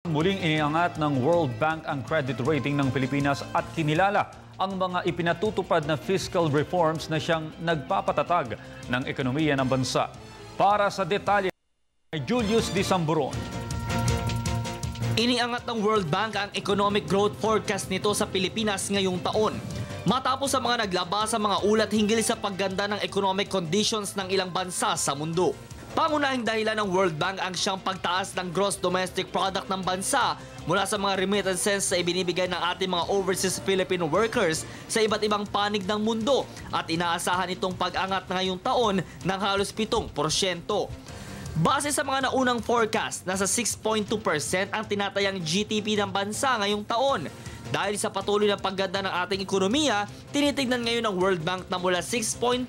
Muling iniangat ng World Bank ang credit rating ng Pilipinas at kinilala ang mga ipinatutupad na fiscal reforms na siyang nagpapatatag ng ekonomiya ng bansa. Para sa detalye, Julius D. Samburon. Iniangat ng World Bank ang economic growth forecast nito sa Pilipinas ngayong taon. Matapos ang mga naglabas sa mga ulat hinggil sa pagganda ng economic conditions ng ilang bansa sa mundo. Pangunahing dahilan ng World Bank ang siyang pagtaas ng gross domestic product ng bansa mula sa mga remittances na ibinibigay ng ating mga overseas Filipino workers sa iba't ibang panig ng mundo at inaasahan itong pag-angat ngayong taon ng halos 7%. Base sa mga naunang forecast, nasa 6.2% ang tinatayang GDP ng bansa ngayong taon. Dahil sa patuloy na pagganda ng ating ekonomiya, tinitignan ngayon ng World Bank na mula 6.4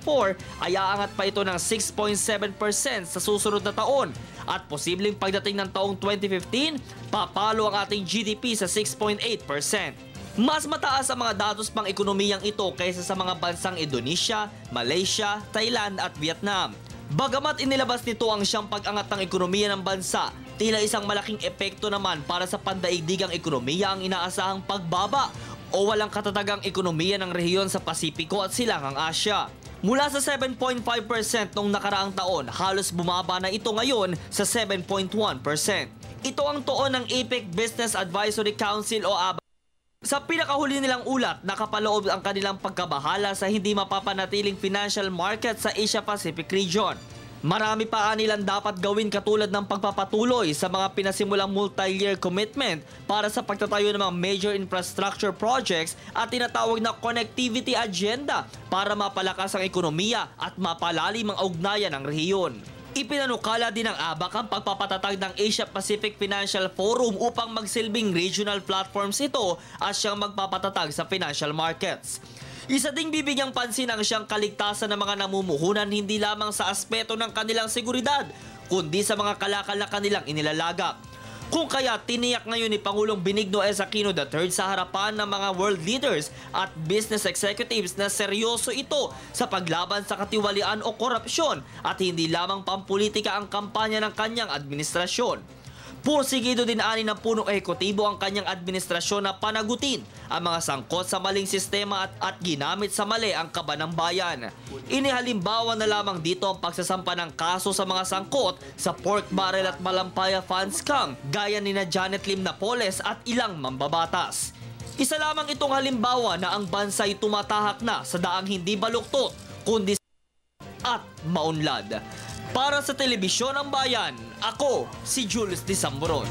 ay aangat pa ito ng 6.7% sa susunod na taon. At posibleng pagdating ng taong 2015, papalo ang ating GDP sa 6.8%. Mas mataas ang mga datos pang ekonomiyang ito kaysa sa mga bansang Indonesia, Malaysia, Thailand at Vietnam. Bagamat inilabas nito ang siyang pag-angat ng ekonomiya ng bansa, tila isang malaking epekto naman para sa pandaigdigang ekonomiya ang inaasahang pagbaba o walang katatagang ekonomiya ng rehiyon sa Pasipiko at Silangang Asya. Mula sa 7.5% noong nakaraang taon, halos bumaba na ito ngayon sa 7.1%. Ito ang tuon ng APEC Business Advisory Council o ABA. Sa pinakahuli nilang ulat, nakapaloob ang kanilang pagkabahala sa hindi mapapanatiling financial market sa Asia-Pacific region. Marami pa nilang dapat gawin katulad ng pagpapatuloy sa mga pinasimulang multi-year commitment para sa pagtatayo ng mga major infrastructure projects at tinatawag na connectivity agenda para mapalakas ang ekonomiya at mapalalim ang ugnayan ng rehiyon. Ipinanukala din ng ABAC ang pagpapatatag ng Asia-Pacific Financial Forum upang magsilbing regional platforms ito at siyang magpapatatag sa financial markets. Isa ding bibigyang pansin ang siyang kaligtasan ng mga namumuhunan hindi lamang sa aspeto ng kanilang seguridad, kundi sa mga kalakal na kanilang inilalagak. Kung kaya tiniyak ngayon ni Pangulong Benigno S. Aquino III sa harapan ng mga world leaders at business executives na seryoso ito sa paglaban sa katiwalian o korupsyon at hindi lamang pampolitika ang kampanya ng kanyang administrasyon. Pursigido din ani ng punong ehekutibo ang kanyang administrasyon na panagutin ang mga sangkot sa maling sistema at ginamit sa mali ang kaba ng bayan. Inihalimbawa na lamang dito ang pagsasampa ng kaso sa mga sangkot sa pork barrel at Malampaya Fund Scam gaya ni na Janet Lim Napoles at ilang mambabatas. Isa lamang itong halimbawa na ang bansa ay tumatahak na sa daang hindi baluktot kundi at maunlad. Para sa Telebisyon ng Bayan, ako si Julius D. Samburon.